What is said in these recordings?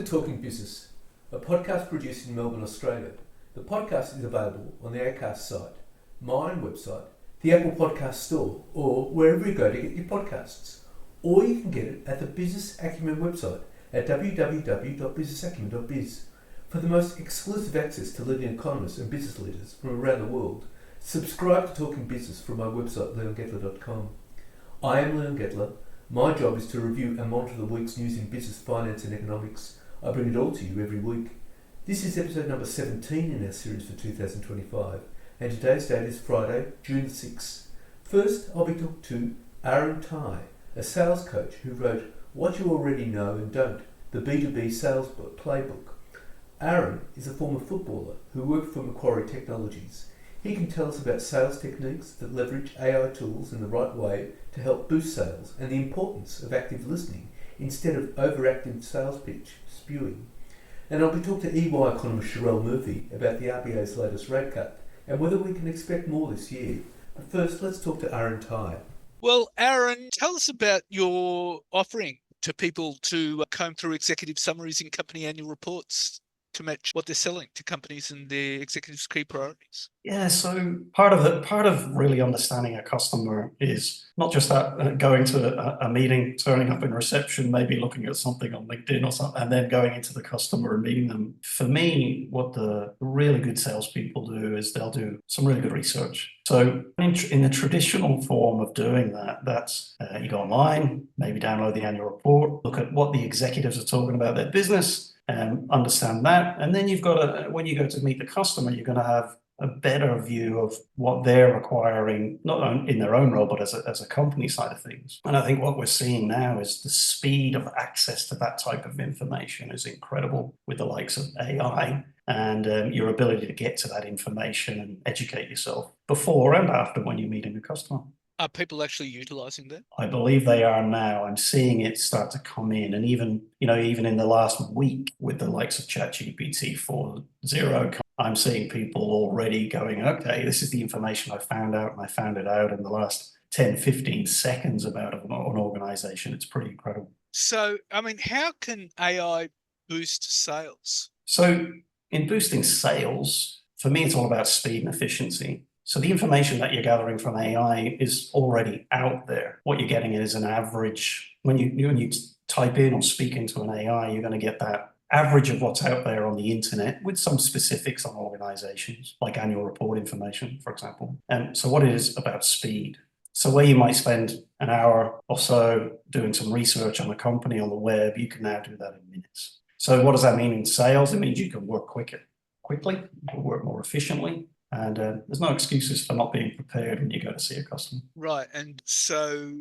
Talking Business, a podcast produced in Melbourne, Australia. The podcast is available on the Acast site, my own website, the Apple Podcast Store, or wherever you go to get your podcasts. Or you can get it at the Business Acumen website at www.businessacumen.biz. For the most exclusive access to leading economists and business leaders from around the world, subscribe to Talking Business from my website, leongettler.com. I am Leon Gettler. My job is to review and monitor the week's news in business, finance and economics. I bring it all to you every week. This is episode number 17 in our series for 2025, and today's date is Friday, June 6th. First, I'll be talking to Aaron Tai, a sales coach who wrote What You Already Know and Don't, the B2B Sales Playbook. Aaron is a former footballer who worked for Macquarie Technologies. He can tell us about sales techniques that leverage AI tools in the right way to help boost sales and the importance of active listening instead of overactive sales pitch spewing. And I'll be talking to EY economist Sherelle Murphy about the RBA's latest rate cut and whether we can expect more this year. But first, let's talk to Aaron Tai. Well, Aaron, tell us about your offering to people to comb through executive summaries in company annual reports to match what they're selling to companies and their executives' key priorities. Yeah, so part of really understanding a customer is not just that going to a meeting, turning up in reception, maybe looking at something on LinkedIn or something, and then going into the customer and meeting them. For me, what the really good salespeople do is they'll do some really good research. So in the traditional form of doing that, that's you go online, maybe download the annual report, look at what the executives are talking about their business, and understand that. And then you've got when you go to meet the customer, you're going to have a better view of what they're requiring, not in their own role, but as a company side of things. And I think what we're seeing now is the speed of access to that type of information is incredible with the likes of AI and your ability to get to that information and educate yourself before and after when you're meeting a customer. Are people actually utilising that? I believe they are now. I'm seeing it start to come in. And even in the last week with the likes of ChatGPT 4.0, I'm seeing people already going, okay, this is the information I found out, and I found it out in the last 10, 15 seconds about an organization. It's pretty incredible. So, how can AI boost sales? So in boosting sales, for me, it's all about speed and efficiency. So the information that you're gathering from AI is already out there. What you're getting is an average. When you type in or speak into an AI, you're going to get that average of what's out there on the internet with some specifics on organizations, like annual report information, for example. And so what it is about speed. So where you might spend an hour or so doing some research on a company on the web, you can now do that in minutes. So what does that mean in sales? It means you can work quickly, you can work more efficiently. And there's no excuses for not being prepared when you go to see a customer. Right. And so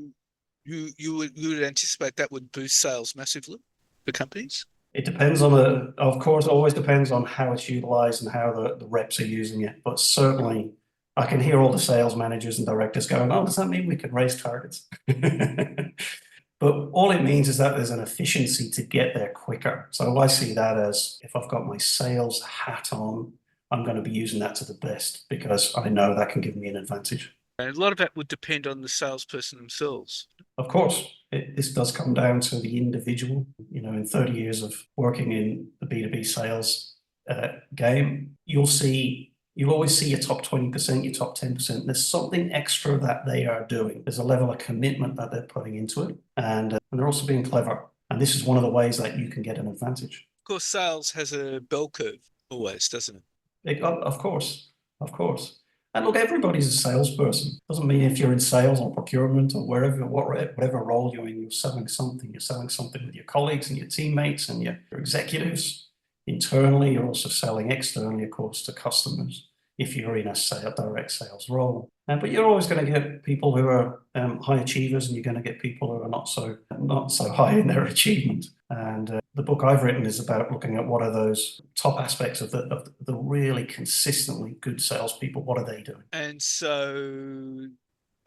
you would anticipate that would boost sales massively for companies? It depends on of course, it always depends on how it's utilized and how the reps are using it. But certainly, I can hear all the sales managers and directors going, oh, does that mean we can raise targets? But all it means is that there's an efficiency to get there quicker. So I see that as if I've got my sales hat on, I'm going to be using that to the best because I know that can give me an advantage. And a lot of that would depend on the salesperson themselves. Of course, this does come down to the individual. In 30 years of working in the B2B sales game, you'll always see your top 20%, your top 10%. There's something extra that they are doing. There's a level of commitment that they're putting into it. And they're also being clever. And this is one of the ways that you can get an advantage. Of course, sales has a bell curve always, doesn't it? Of course. And look, everybody's a salesperson. Doesn't mean if you're in sales or procurement or whatever role you're in, you're selling something. You're selling something with your colleagues and your teammates and your executives. Internally, you're also selling externally, of course, to customers if you're in a direct sales role. But you're always going to get people who are high achievers, and you're going to get people who are not so high in their achievement. And the book I've written is about looking at what are those top aspects of the really consistently good salespeople. What are they doing? And so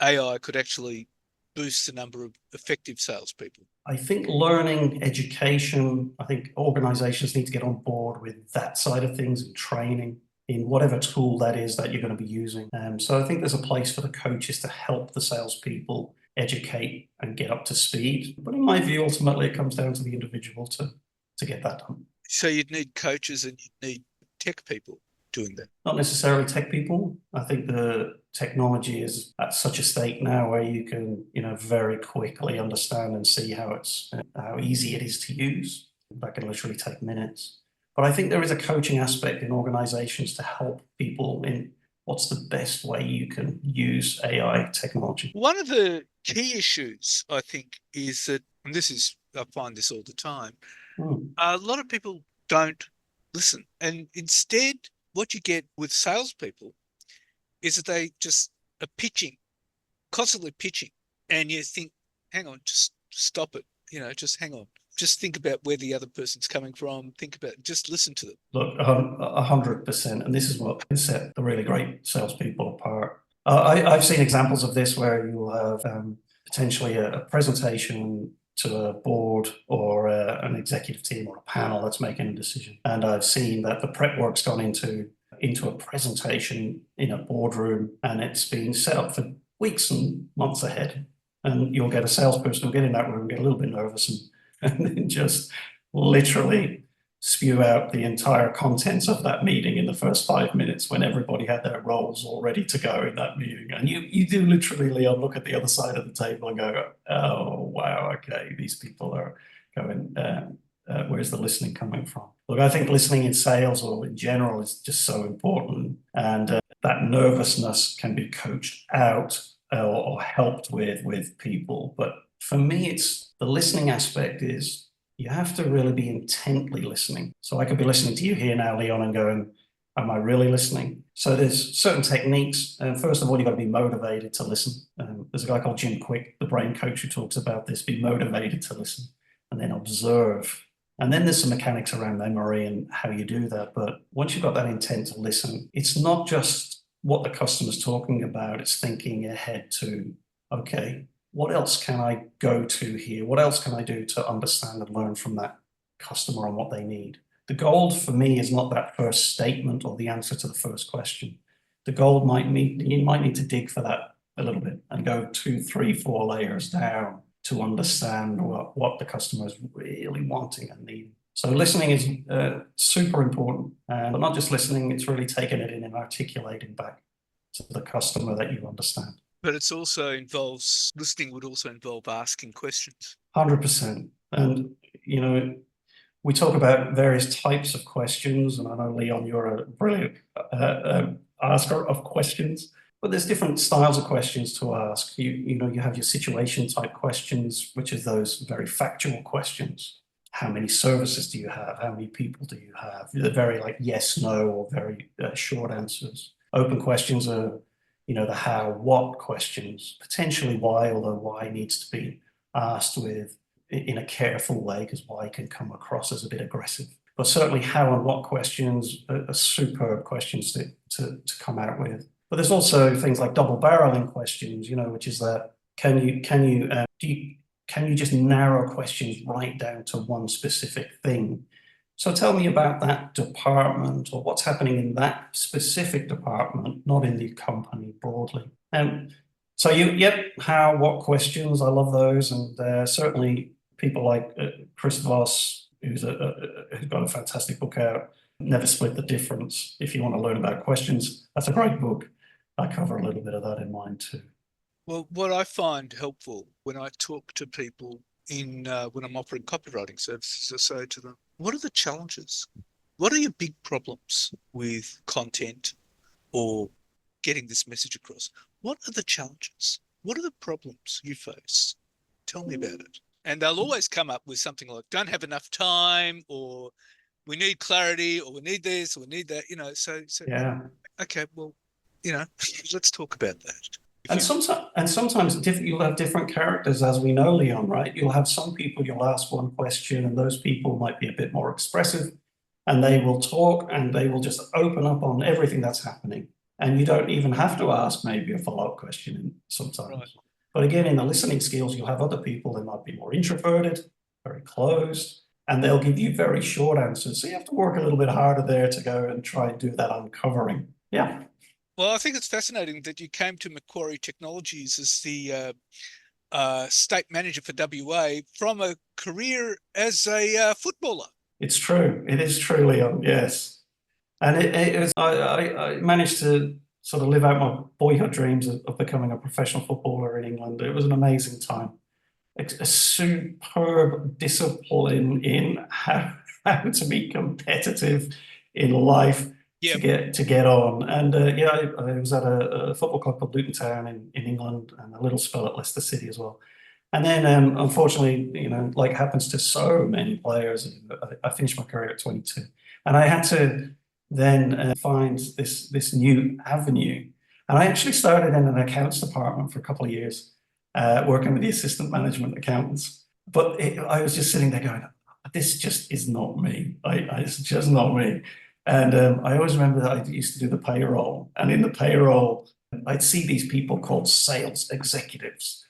AI could actually boost the number of effective salespeople. I think learning, education, I think organizations need to get on board with that side of things and training in whatever tool that is that you're going to be using. So I think there's a place for the coaches to help the salespeople educate and get up to speed. But in my view, ultimately, it comes down to the individual to to get that done. So you'd need coaches and you'd need tech people doing that. Not necessarily tech people. I think the technology is at such a state now where you can, very quickly understand and see how easy it is to use. That can literally take minutes. But I think there is a coaching aspect in organizations to help people in what's the best way you can use AI technology. One of the key issues, I think, is that, and I find this all the time, a lot of people don't listen. And instead, what you get with salespeople is that they just are constantly pitching. And you think, hang on, just stop it. Just hang on. Just think about where the other person's coming from. Just listen to them. Look, 100%. And this is what can set the really great salespeople apart. I've seen examples of this where you'll have potentially a presentation to a board or an executive team or a panel that's making a decision. And I've seen that the prep work's gone into a presentation in a boardroom, and it's been set up for weeks and months ahead. And you'll get a salesperson who'll get in that room, get a little bit nervous, and then just literally spew out the entire contents of that meeting in the first 5 minutes when everybody had their roles all ready to go in that meeting. And you do literally, Leon, look at the other side of the table and go, oh, wow, okay, these people are going, where's the listening coming from? Look, I think listening in sales or in general is just so important. And that nervousness can be coached out or helped with people. But for me, it's the listening aspect is you have to really be intently listening. So I could be listening to you here now, Leon, and going, am I really listening? So there's certain techniques. First of all, you've got to be motivated to listen. There's a guy called Jim Quick, the brain coach, who talks about this, be motivated to listen and then observe. And then there's some mechanics around memory and how you do that. But once you've got that intent to listen, it's not just what the customer's talking about, it's thinking ahead to, okay, what else can I go to here? What else can I do to understand and learn from that customer on what they need? The gold for me is not that first statement or the answer to the first question. The gold you might need to dig for that a little bit and go 2, 3, 4 layers down to understand what the customer is really wanting and needing. So listening is super important, but not just listening, it's really taking it in and articulating back to the customer that you understand. But listening would also involve asking questions. 100%. And, we talk about various types of questions, and I know, Leon, you're a brilliant asker of questions, but there's different styles of questions to ask. You have your situation type questions, which is those very factual questions. How many services do you have? How many people do you have? They're very like yes, no, or very short answers. Open questions are the how, what questions, potentially why, although why needs to be asked in a careful way because why can come across as a bit aggressive. But certainly how and what questions are superb questions to come out with. But there's also things like double barreling questions, which is that can you just narrow questions right down to one specific thing? So tell me about that department or what's happening in that specific department, not in the company broadly. So how, what questions, I love those. And certainly people like Chris Voss, who's got a fantastic book out, Never Split the Difference. If you want to learn about questions, that's a great book. I cover a little bit of that in mine too. Well, what I find helpful when I talk to people when I'm offering copywriting services, I say to them, what are the challenges? What are your big problems with content or getting this message across? What are the challenges? What are the problems you face? Tell me about it. And they'll always come up with something like, don't have enough time, or we need clarity, or we need this, or we need that, so yeah. Okay, well, let's talk about that. And sometimes you'll have different characters, as we know, Leon, right? You'll have some people you'll ask one question, and those people might be a bit more expressive, and they will talk and they will just open up on everything that's happening. And you don't even have to ask maybe a follow-up question sometimes. Right. But again, in the listening skills, you'll have other people that might be more introverted, very closed, and they'll give you very short answers. So you have to work a little bit harder there to go and try and do that uncovering. Yeah. Well, I think it's fascinating that you came to Macquarie Technologies as the state manager for WA from a career as a footballer. It's true. It is truly, yes. And it was, I managed to sort of live out my boyhood dreams of becoming a professional footballer in England. It was an amazing time. A superb discipline in how to be competitive in life Yeah. to get on. And yeah, I was at a football club called Luton Town in England, and a little spell at Leicester City as well. And then, unfortunately, like happens to so many players, I finished my career at 22, and I had to then find this new avenue. And I actually started in an accounts department for a couple of years, working with the assistant management accountants. But I was just sitting there going, "This just is not me. It's just not me." And I always remember that I used to do the payroll, and in the payroll, I'd see these people called sales executives,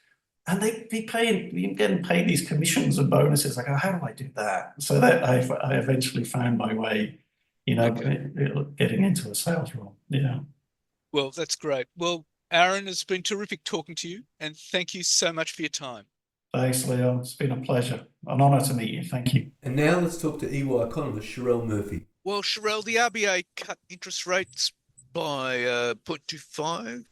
and they'd be getting paid these commissions and bonuses. Like, oh, how do I do that? So that I eventually found my way, Okay. getting into a sales role. Yeah. Well, that's great. Well, Aaron, it's been terrific talking to you, and thank you so much for your time. Thanks, Leo. It's been a pleasure. An honor to meet you. Thank you. And now let's talk to EY economist Sherelle Murphy. Well, Sherelle, the RBA cut interest rates by 0.25%,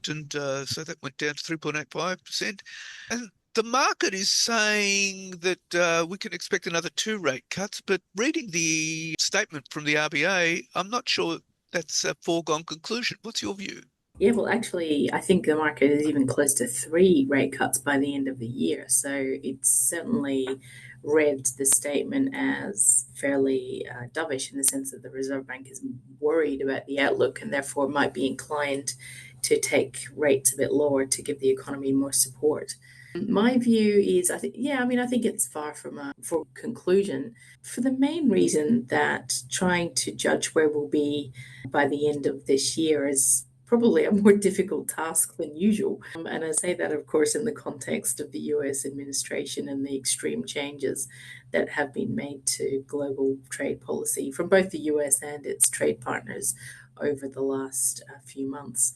and so that went down to 3.85%. And the market is saying that we can expect another 2 rate cuts, but reading the statement from the RBA, I'm not sure that's a foregone conclusion. What's your view? Yeah, well, actually, I think the market is even close to 3 rate cuts by the end of the year. So it's certainly read the statement as fairly dovish in the sense that the Reserve Bank is worried about the outlook and therefore might be inclined to take rates a bit lower to give the economy more support. My view is, I think it's far from a full conclusion for the main reason that trying to judge where we'll be by the end of this year is probably a more difficult task than usual. And I say that, of course, in the context of the US administration and the extreme changes that have been made to global trade policy from both the US and its trade partners over the last few months.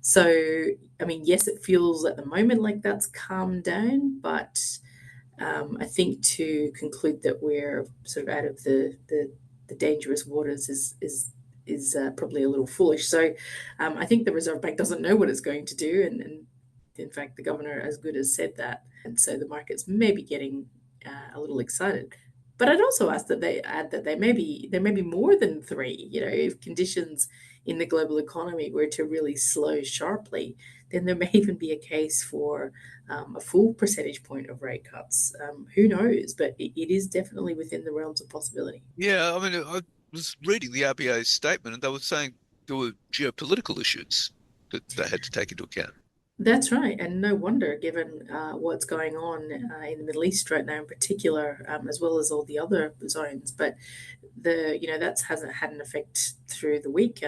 So, I mean, yes, it feels at the moment like that's calmed down, but I think to conclude that we're sort of out of the dangerous waters is probably a little foolish. So I think the Reserve Bank doesn't know what it's going to do, and in fact, the governor as good as said that, and so the market's maybe getting a little excited. But I'd also ask that they add that there may be more than three. If conditions in the global economy were to really slow sharply, then there may even be a case for a full percentage point of rate cuts. Who knows? But it is definitely within the realms of possibility. Yeah, I mean, I was reading the RBA's statement, and they were saying there were geopolitical issues that they had to take into account. That's right, and no wonder given what's going on in the Middle East right now, in particular, as well as all the other zones. But that hasn't had an effect through the week.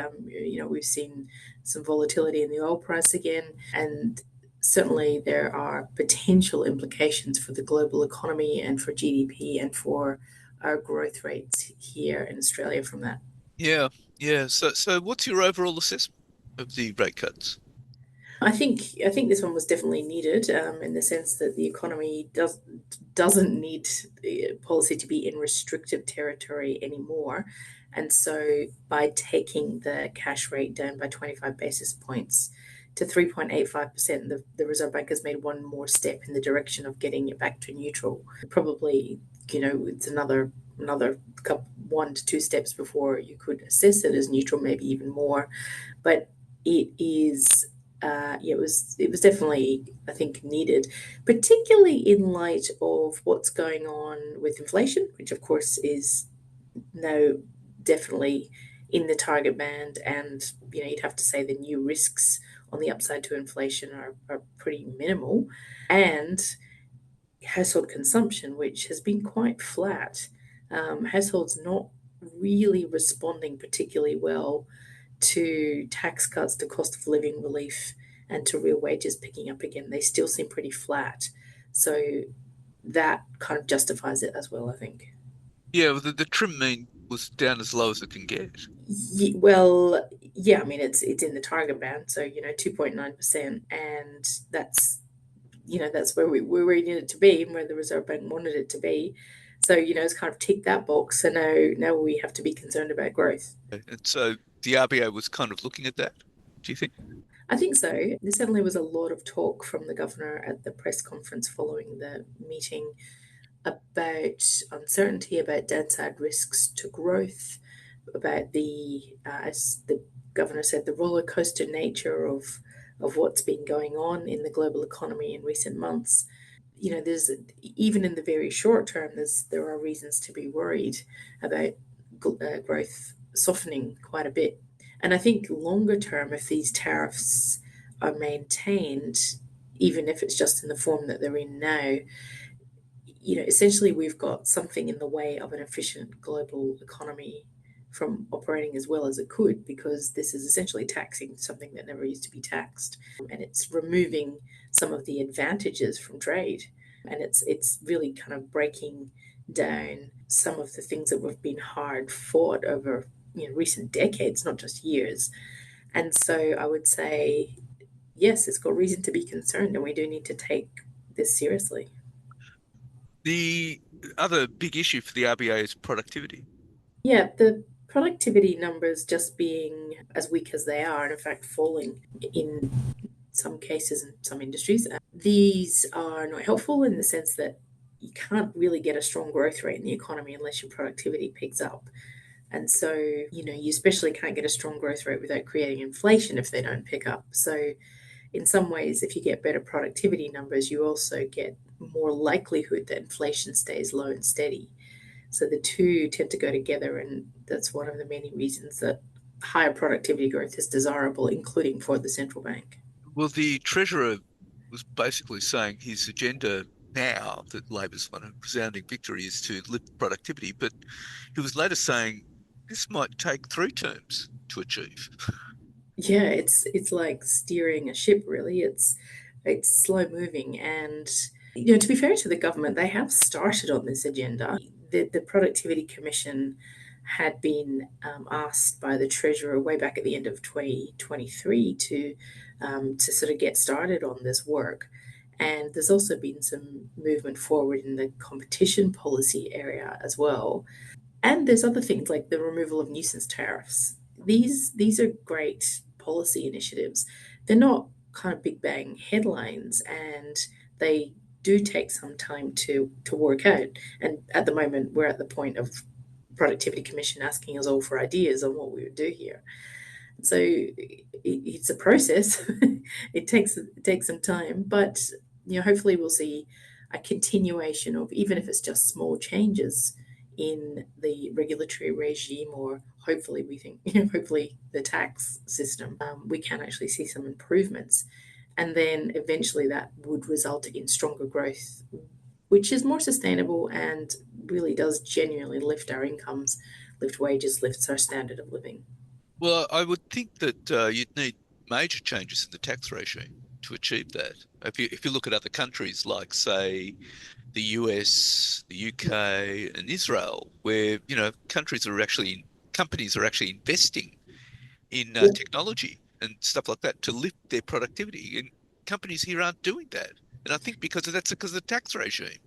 We've seen some volatility in the oil price again, and certainly there are potential implications for the global economy and for GDP and for our growth rates here in Australia from that. Yeah, yeah. So what's your overall assessment of the rate cuts? I think this one was definitely needed in the sense that the economy doesn't need policy to be in restrictive territory anymore, and so by taking the cash rate down by 25 basis points to 3.85%, the Reserve Bank has made one more step in the direction of getting it back to neutral. Probably, it's another couple, 1 to 2 steps before you could assess it as neutral, maybe even more, but it is it was definitely, I think, needed, particularly in light of what's going on with inflation, which of course is now definitely in the target band. And, you'd have to say the new risks on the upside to inflation are pretty minimal. And household consumption, which has been quite flat. Households not really responding particularly well to tax cuts, to cost of living relief, and to real wages picking up again. They still seem pretty flat. So that kind of justifies it as well, I think. Yeah, well, the trim mean was down as low as it can get. Well, yeah, I mean it's in the target band, so 2.9%, and that's that's where we need it to be and where the Reserve Bank wanted it to be. So, it's kind of tick that box. So now we have to be concerned about growth. And so the RBA was kind of looking at that, do you think? I think so. There certainly was a lot of talk from the governor at the press conference following the meeting about uncertainty, about downside risks to growth, about as the governor said, the roller coaster nature of what's been going on in the global economy in recent months. There's even in the very short term, there are reasons to be worried about growth softening quite a bit. And I think longer term, if these tariffs are maintained, even if it's just in the form that they're in now, essentially we've got something in the way of an efficient global economy from operating as well as it could, because this is essentially taxing something that never used to be taxed, and it's removing some of the advantages from trade, and it's really kind of breaking down some of the things that have been hard fought over recent decades, not just years. And so I would say yes, it's got reason to be concerned, and we do need to take this seriously. The other big issue for the RBA is productivity. Yeah, the productivity numbers just being as weak as they are, and in fact falling in some cases in some industries. These are not helpful in the sense that you can't really get a strong growth rate in the economy unless your productivity picks up. And so, you especially can't get a strong growth rate without creating inflation if they don't pick up. So, in some ways, if you get better productivity numbers, you also get more likelihood that inflation stays low and steady. So the two tend to go together, and that's one of the many reasons that higher productivity growth is desirable, including for the central bank. Well, the Treasurer was basically saying his agenda now that Labor's won a resounding victory is to lift productivity, but he was later saying this might take 3 terms to achieve. Yeah, it's like steering a ship, really. It's slow moving, and to be fair to the government, they have started on this agenda. The Productivity Commission had been asked by the Treasurer way back at the end of 2023 to sort of get started on this work. And there's also been some movement forward in the competition policy area as well. And there's other things like the removal of nuisance tariffs. These are great policy initiatives. They're not kind of big bang headlines, and they do take some time to work out. And at the moment, we're at the point of Productivity Commission asking us all for ideas on what we would do here. So it's a process. It takes some time, but hopefully we'll see a continuation of, even if it's just small changes in the regulatory regime, or hopefully we think hopefully the tax system, we can actually see some improvements, and then eventually that would result in stronger growth, which is more sustainable and really does genuinely lift our incomes, lift wages, lifts our standard of living. Well, I would think that you'd need major changes in the tax regime to achieve that. If you look at other countries like, say, the US, the UK, and Israel, where companies are actually investing in technology and stuff like that to lift their productivity, and companies here aren't doing that. And I think because of the tax regime.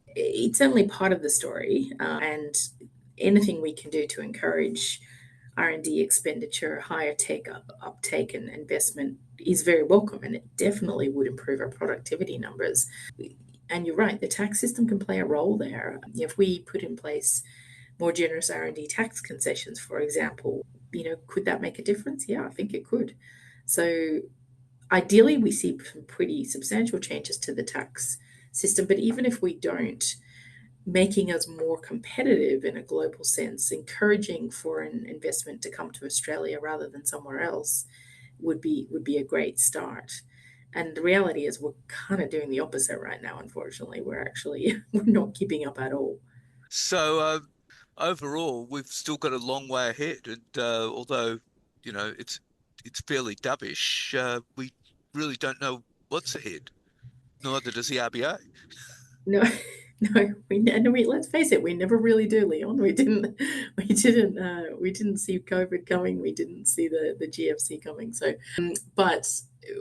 It's certainly part of the story, and anything we can do to encourage R&D expenditure, higher uptake and investment is very welcome, and it definitely would improve our productivity numbers. And you're right, the tax system can play a role there. If we put in place more generous R&D tax concessions, for example, could that make a difference? Yeah, I think it could. So ideally, we see some pretty substantial changes to the tax system, but even if we don't, making us more competitive in a global sense, encouraging foreign investment to come to Australia rather than somewhere else would be a great start. And the reality is we're kind of doing the opposite right now, unfortunately. We're not keeping up at all. So overall, we've still got a long way ahead, and although it's fairly dovish, we really don't know what's ahead. Neither does the RBA. No, no, let's face it, we never really do, Leon. We didn't see COVID coming. We didn't see the GFC coming. So, but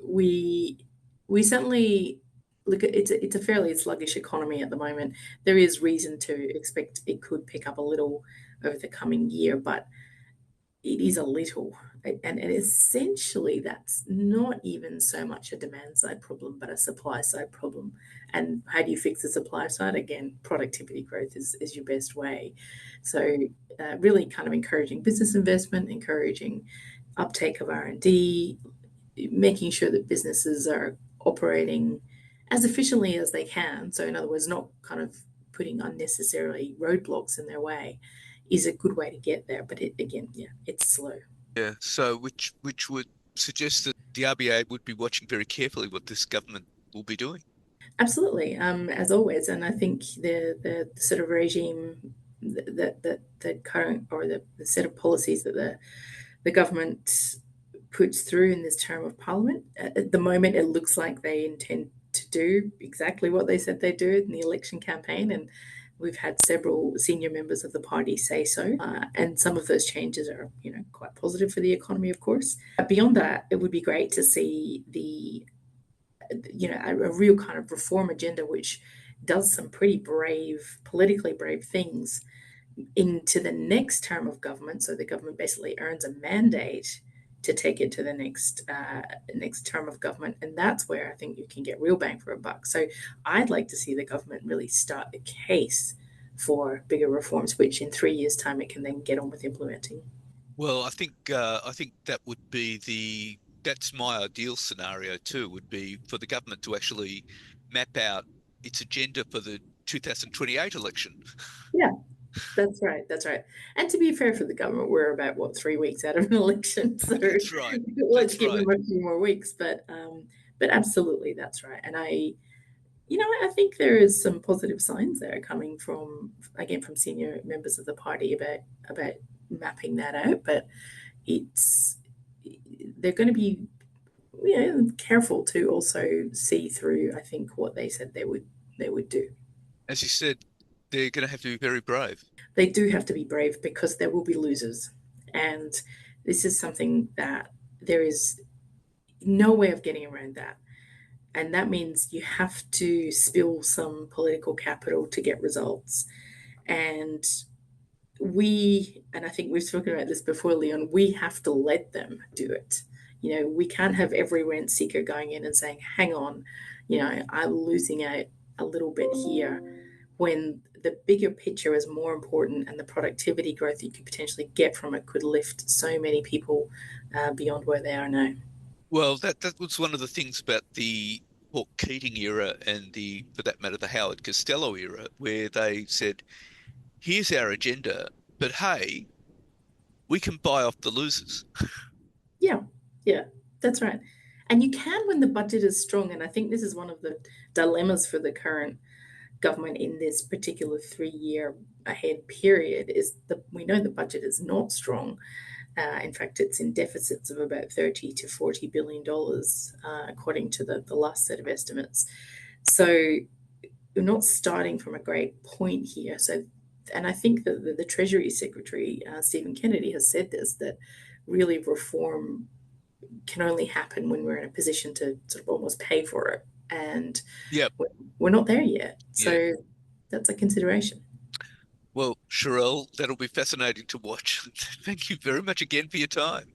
we certainly look, it's a fairly sluggish economy at the moment. There is reason to expect it could pick up a little over the coming year, but it is a little. And essentially, that's not even so much a demand side problem, but a supply side problem. And how do you fix the supply side? Again, productivity growth is your best way. So, really kind of encouraging business investment, encouraging uptake of R&D, making sure that businesses are operating as efficiently as they can. So, in other words, not kind of putting unnecessarily roadblocks in their way is a good way to get there. But it's slow. Yeah, so which would suggest that the RBA would be watching very carefully what this government will be doing. Absolutely, as always, and I think the sort of regime that the current or the set of policies that the government puts through in this term of parliament, at the moment it looks like they intend to do exactly what they said they'd do in the election campaign, and we've had several senior members of the party say so, and some of those changes are, quite positive for the economy, of course. But beyond that, it would be great to see a real kind of reform agenda which does some pretty politically brave things into the next term of government. So the government basically earns a mandate to take it to the next term of government, and that's where I think you can get real bang for a buck. So I'd like to see the government really start the case for bigger reforms, which in 3 years' time it can then get on with implementing. Well, I think that would be that's my ideal scenario too, would be for the government to actually map out its agenda for the 2028 election. Yeah. That's right. And to be fair for the government, we're about 3 weeks out of an election, so That's right. let's give them a few more weeks. But absolutely, that's right. And I think there is some positive signs there coming from senior members of the party about mapping that out. But they're going to be careful to also see through, I think, what they said they would do. As you said, they're going to have to be very brave. They do have to be brave because there will be losers. And this is something that there is no way of getting around that. And that means you have to spill some political capital to get results. And I think we've spoken about this before, Leon, we have to let them do it. We can't have every rent seeker going in and saying, hang on, I'm losing out a little bit here, when the bigger picture is more important, and the productivity growth you could potentially get from it could lift so many people beyond where they are now. Well, that was one of the things about the Hawke Keating era and for that matter, the Howard Costello era, where they said, here's our agenda, but hey, we can buy off the losers. Yeah, that's right. And you can when the budget is strong. And I think this is one of the dilemmas for the current government in this particular 3-year ahead period, is we know the budget is not strong. In fact, it's in deficits of about $30 to $40 billion, according to the last set of estimates. So you're not starting from a great point here. So, and I think that the Treasury Secretary, Stephen Kennedy, has said this, that really reform can only happen when we're in a position to sort of almost pay for it. And we're not there yet. So that's a consideration. Well, Sherelle, that'll be fascinating to watch. Thank you very much again for your time.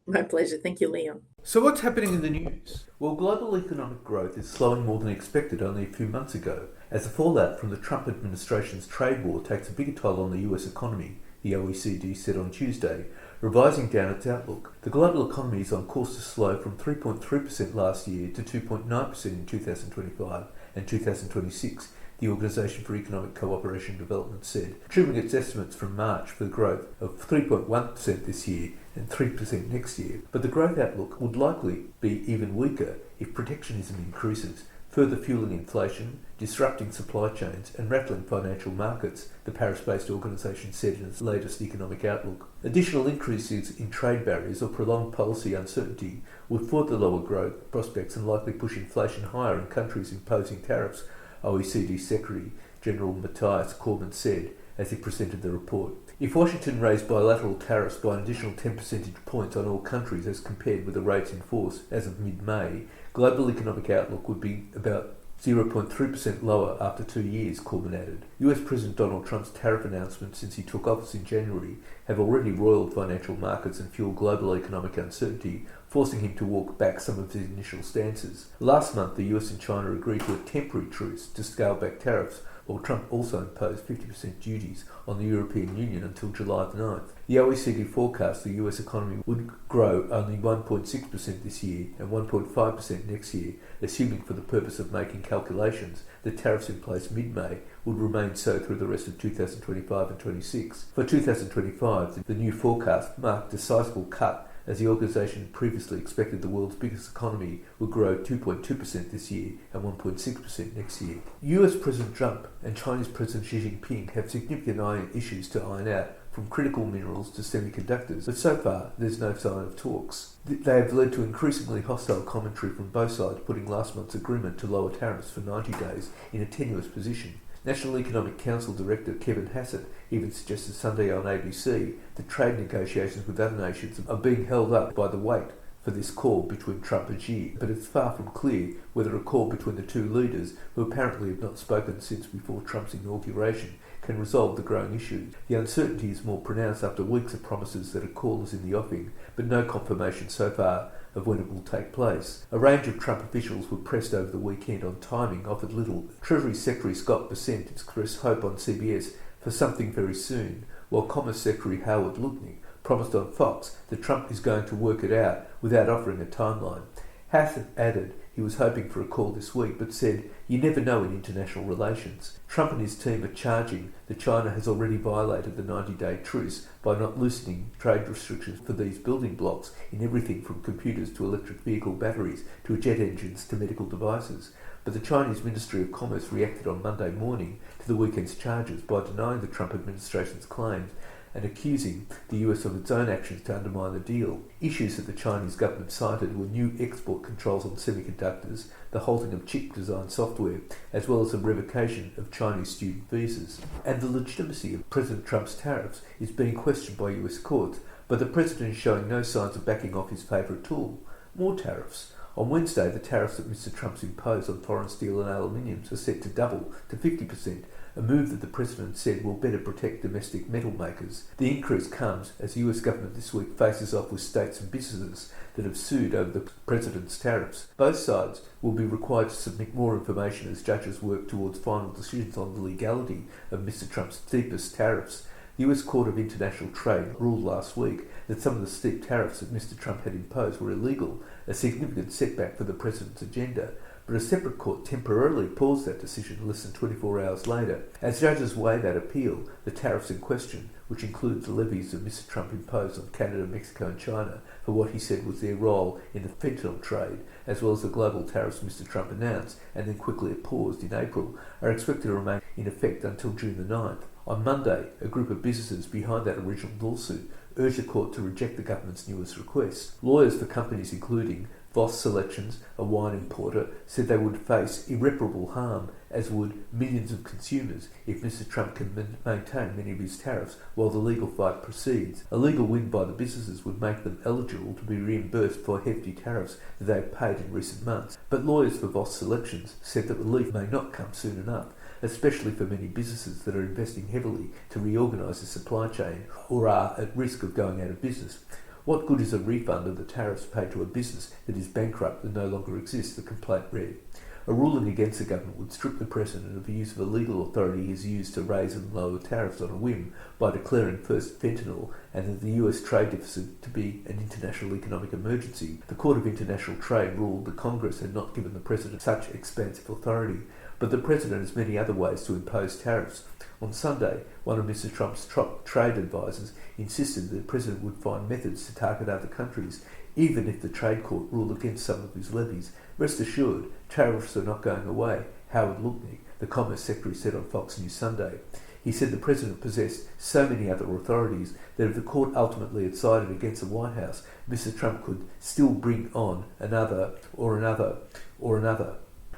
My pleasure. Thank you, Leon. So what's happening in the news? Well, global economic growth is slowing more than expected only a few months ago, as the fallout from the Trump administration's trade war takes a bigger toll on the US economy, the OECD said on Tuesday, revising down its outlook. The global economy is on course to slow from 3.3% last year to 2.9% in 2025 and 2026, the Organisation for Economic Cooperation and Development said, trimming its estimates from March for the growth of 3.1% this year and 3% next year. But the growth outlook would likely be even weaker if protectionism increases, further fueling inflation, disrupting supply chains and rattling financial markets, the Paris-based organisation said in its latest economic outlook. Additional increases in trade barriers or prolonged policy uncertainty would further lower growth prospects and likely push inflation higher in countries imposing tariffs, OECD Secretary General Matthias Cormann said as he presented the report. If Washington raised bilateral tariffs by an additional 10 percentage points on all countries as compared with the rates in force as of mid-May, global economic outlook would be about 0.3% lower after 2 years, Corbyn added. US President Donald Trump's tariff announcements since he took office in January have already roiled financial markets and fueled global economic uncertainty, forcing him to walk back some of his initial stances. Last month, the US and China agreed to a temporary truce to scale back tariffs, while Trump also imposed 50% duties on the European Union until July the 9th. The OECD forecast the US economy would grow only 1.6% this year and 1.5% next year, assuming for the purpose of making calculations that tariffs in place mid-May would remain so through the rest of 2025 and 26. For 2025, the new forecast marked a sizable cut, as the organisation previously expected the world's biggest economy would grow 2.2% this year and 1.6% next year. US President Trump and Chinese President Xi Jinping have significant issues to iron out, from critical minerals to semiconductors, but so far there's no sign of talks. They have led to increasingly hostile commentary from both sides, putting last month's agreement to lower tariffs for 90 days in a tenuous position. National Economic Council Director Kevin Hassett even suggested Sunday on ABC that trade negotiations with other nations are being held up by the wait for this call between Trump and Xi, but it's far from clear whether a call between the two leaders, who apparently have not spoken since before Trump's inauguration, can resolve the growing issue. The uncertainty is more pronounced after weeks of promises that a call is in the offing, but no confirmation so far of when it will take place. A range of Trump officials were pressed over the weekend on timing offered little. Treasury Secretary Scott Bessent expressed hope on CBS for something very soon, while Commerce Secretary Howard Lutnick promised on Fox that Trump is going to work it out without offering a timeline. Hassett added he was hoping for a call this week, but said, "You never know in international relations." Trump and his team are charging that China has already violated the 90-day truce by not loosening trade restrictions for these building blocks in everything from computers to electric vehicle batteries to jet engines to medical devices. But the Chinese Ministry of Commerce reacted on Monday morning to the weekend's charges by denying the Trump administration's claims and accusing the US of its own actions to undermine the deal. Issues that the Chinese government cited were new export controls on semiconductors, the halting of chip design software, as well as the revocation of Chinese student visas. And the legitimacy of President Trump's tariffs is being questioned by US courts, but the president is showing no signs of backing off his favourite tool: more tariffs. On Wednesday, the tariffs that Mr. Trump's imposed on foreign steel and aluminium are set to double to 50%, a move that the president said will better protect domestic metal makers. The increase comes as the US government this week faces off with states and businesses that have sued over the president's tariffs. Both sides will be required to submit more information as judges work towards final decisions on the legality of Mr. Trump's steepest tariffs. The US Court of International Trade ruled last week that some of the steep tariffs that Mr. Trump had imposed were illegal, a significant setback for the president's agenda. But a separate court temporarily paused that decision less than 24 hours later. As judges weigh that appeal, the tariffs in question, which include the levies that Mr. Trump imposed on Canada, Mexico and China for what he said was their role in the fentanyl trade, as well as the global tariffs Mr. Trump announced and then quickly paused in April, are expected to remain in effect until June the 9th. On Monday, a group of businesses behind that original lawsuit urged the court to reject the government's newest request. Lawyers for companies including Voss Selections, a wine importer, said they would face irreparable harm, as would millions of consumers, if Mr. Trump can maintain many of his tariffs while the legal fight proceeds. A legal win by the businesses would make them eligible to be reimbursed for hefty tariffs that they have paid in recent months. But lawyers for Voss Selections said that relief may not come soon enough, especially for many businesses that are investing heavily to reorganise the supply chain or are at risk of going out of business. What good is a refund of the tariffs paid to a business that is bankrupt and no longer exists, the complaint read. A ruling against the government would strip the president of the use of a legal authority he has used to raise and lower tariffs on a whim by declaring first fentanyl and that the US trade deficit to be an international economic emergency. The Court of International Trade ruled that Congress had not given the president such expansive authority, but the president has many other ways to impose tariffs. On Sunday, one of Mr. Trump's top trade advisers insisted that the president would find methods to target other countries, even if the trade court ruled against some of his levies. Rest assured, tariffs are not going away, Howard Lutnick, the Commerce Secretary, said on Fox News Sunday. He said the president possessed so many other authorities that if the court ultimately had sided against the White House, Mr. Trump could still bring on another.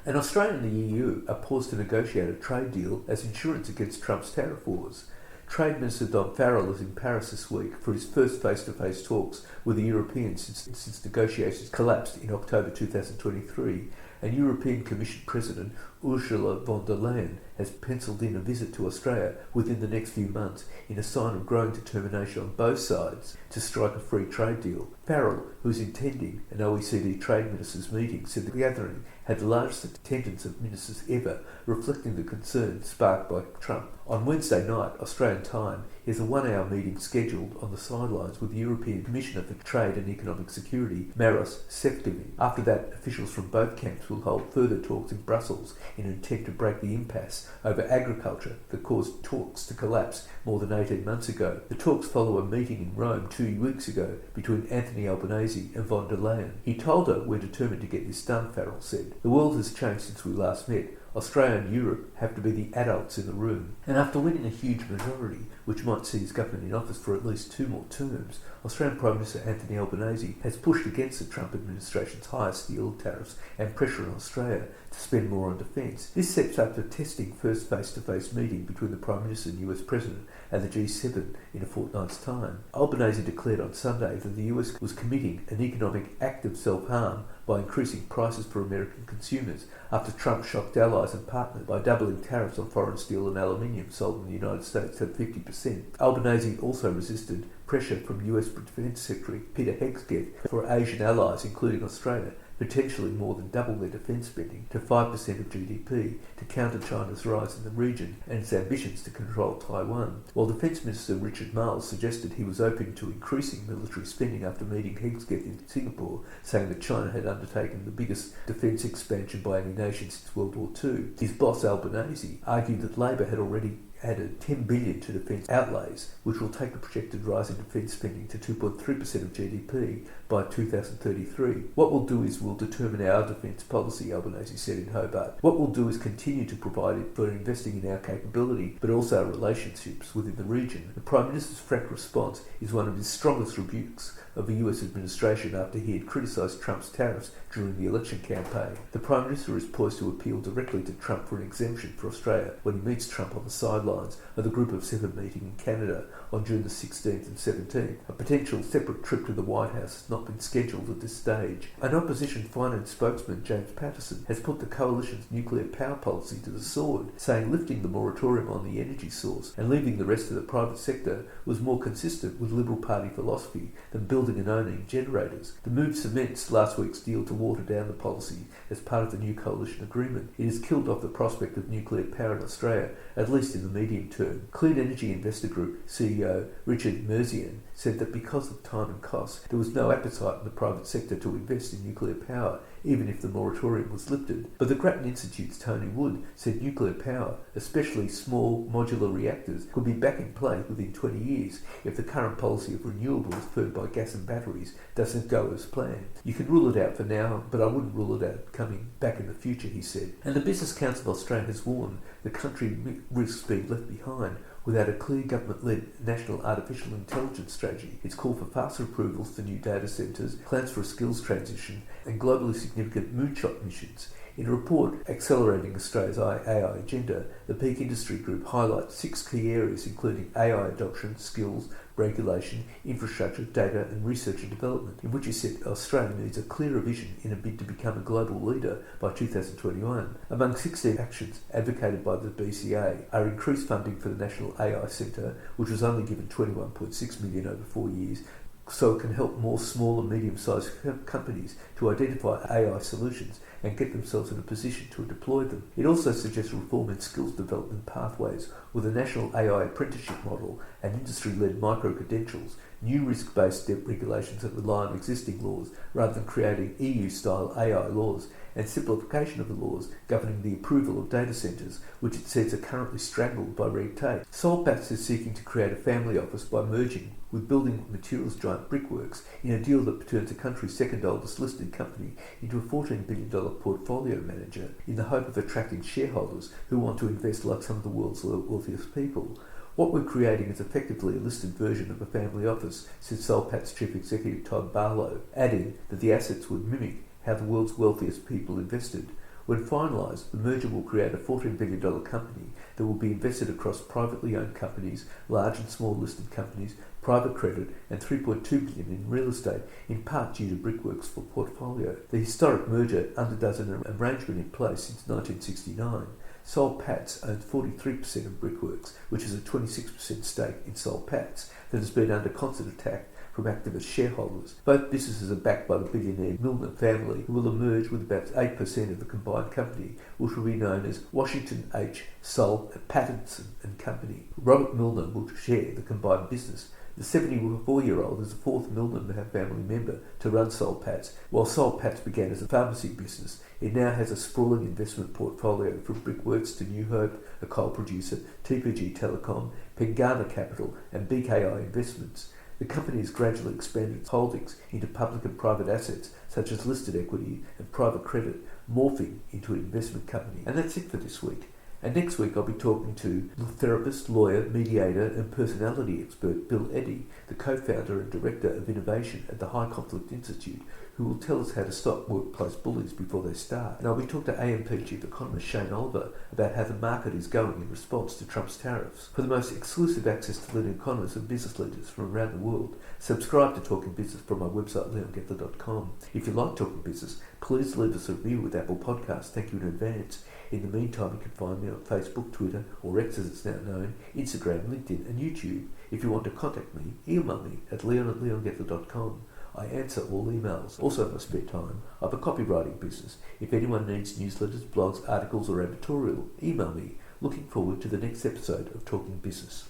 And Australia and the EU are poised to negotiate a trade deal as insurance against Trump's tariff wars. Trade Minister Don Farrell is in Paris this week for his first face-to-face talks with the Europeans since negotiations collapsed in October 2023. and European Commission President Ursula von der Leyen has penciled in a visit to Australia within the next few months in a sign of growing determination on both sides to strike a free trade deal. Farrell, who is attending an OECD trade ministers meeting, said the gathering had the largest attendance of ministers ever, reflecting the concern sparked by Trump. On Wednesday night, Australian time, is a 1-hour meeting scheduled on the sidelines with the European Commissioner for Trade and Economic Security, Maros Sefcovic. After that, officials from both camps will hold further talks in Brussels in an attempt to break the impasse over agriculture that caused talks to collapse more than 18 months ago. The talks follow a meeting in Rome 2 weeks ago between Anthony Albanese and von der Leyen. He told her, "We're determined to get this done," Farrell said. "The world has changed since we last met. Australia and Europe have to be the adults in the room." And after winning a huge majority, which might see his government in office for at least 2 more terms, Australian Prime Minister Anthony Albanese has pushed against the Trump administration's higher steel tariffs and pressure on Australia to spend more on defence. This sets up a testing first face-to-face meeting between the Prime Minister and US President at the G7 in a fortnight's time. Albanese declared on Sunday that the US was committing an economic act of self-harm by increasing prices for American consumers after Trump shocked allies and partners by doubling tariffs on foreign steel and aluminium sold in the United States at 50%. Albanese also resisted pressure from US Defence Secretary Peter Hegseth for Asian allies, including Australia, potentially more than double their defence spending to 5% of GDP to counter China's rise in the region and its ambitions to control Taiwan. While Defence Minister Richard Marles suggested he was open to increasing military spending after meeting Hegseth in Singapore, saying that China had undertaken the biggest defence expansion by any nation since World War II, his boss Albanese argued that Labor had already added $10 billion to defence outlays, which will take the projected rise in defence spending to 2.3% of GDP by 2033. "What we'll do is we'll determine our defence policy," Albanese said in Hobart. "What we'll do is continue to provide it for investing in our capability, but also our relationships within the region." The Prime Minister's frank response is one of his strongest rebukes of the US administration after he had criticised Trump's tariffs during the election campaign. The Prime Minister is poised to appeal directly to Trump for an exemption for Australia when he meets Trump on the sidelines of the Group of Seven meeting in Canada on June the 16th and 17th. A potential separate trip to the White House has not been scheduled at this stage. An opposition finance spokesman, James Patterson, has put the coalition's nuclear power policy to the sword, saying lifting the moratorium on the energy source and leaving the rest of the private sector was more consistent with Liberal Party philosophy than building and owning generators. The move cements last week's deal to water down the policy as part of the new coalition agreement. It has killed off the prospect of nuclear power in Australia, at least in the medium term. Clean Energy Investor Group CEO Richard Merzian said that because of time and cost, there was no appetite in the private sector to invest in nuclear power, even if the moratorium was lifted. But the Grattan Institute's Tony Wood said nuclear power, especially small modular reactors, could be back in play within 20 years if the current policy of renewables furthered by gas and batteries doesn't go as planned. "You can rule it out for now, but I wouldn't rule it out coming back in the future," he said. And the Business Council of Australia has warned the country risks being left behind without a clear government-led national artificial intelligence strategy. It's called for faster approvals for new data centres, plans for a skills transition, and globally significant moonshot missions. In a report accelerating Australia's AI agenda, the Peak Industry Group highlights 6 key areas including AI adoption, skills, regulation, infrastructure, data and research and development, in which it said Australia needs a clearer vision in a bid to become a global leader by 2021. Among 16 actions advocated by the BCA are increased funding for the National AI Centre, which was only given $21.6 million over 4 years, so it can help more small and medium-sized companies to identify AI solutions and get themselves in a position to deploy them. It also suggests reform in skills development pathways with a national AI apprenticeship model and industry-led micro-credentials, new risk-based debt regulations that rely on existing laws rather than creating EU-style AI laws, and simplification of the laws governing the approval of data centres, which it says are currently strangled by red tape. Soul Patts is seeking to create a family office by merging with building materials giant Brickworks in a deal that turns the country's second oldest listed company into a $14 billion portfolio manager in the hope of attracting shareholders who want to invest like some of the world's wealthiest people. "What we're creating is effectively a listed version of a family office," said Soul Patts Chief Executive Todd Barlow, adding that the assets would mimic how the world's wealthiest people invested. When finalised, the merger will create a $14 billion company that will be invested across privately owned companies, large and small listed companies, private credit, and $3.2 billion in real estate, in part due to Brickworks' full portfolio. The historic merger underdoes an arrangement in place since 1969. Soul Patts owns 43% of Brickworks, which is a 26% stake in Soul Patts that has been under constant attack from activist shareholders. Both businesses are backed by the billionaire Milner family, who will emerge with about 8% of the combined company, which will be known as Washington H. Soul Pattinson and Company. Robert Milner will share the combined business. The 74-year-old is the fourth Milner family member to run Soul Patts. While Soul Patts began as a pharmacy business, it now has a sprawling investment portfolio from Brickworks to New Hope, a coal producer, TPG Telecom, Pengana Capital, and BKI Investments. The company has gradually expanded its holdings into public and private assets, such as listed equity and private credit, morphing into an investment company. And that's it for this week. And next week I'll be talking to therapist, lawyer, mediator and personality expert Bill Eddy, the co-founder and director of innovation at the High Conflict Institute, who will tell us how to stop workplace bullies before they start. And I'll be talking to AMP chief economist Shane Oliver about how the market is going in response to Trump's tariffs. For the most exclusive access to leading economists and business leaders from around the world, subscribe to Talking Business from my website leongettler.com. If you like Talking Business, please leave us a review with Apple Podcasts. Thank you in advance. In the meantime, you can find me on Facebook, Twitter, or X as it's now known, Instagram, LinkedIn and YouTube. If you want to contact me, email me at leon@leongettler.com. I answer all emails. Also in my spare time, I have a copywriting business. If anyone needs newsletters, blogs, articles or editorial, email me. Looking forward to the next episode of Talking Business.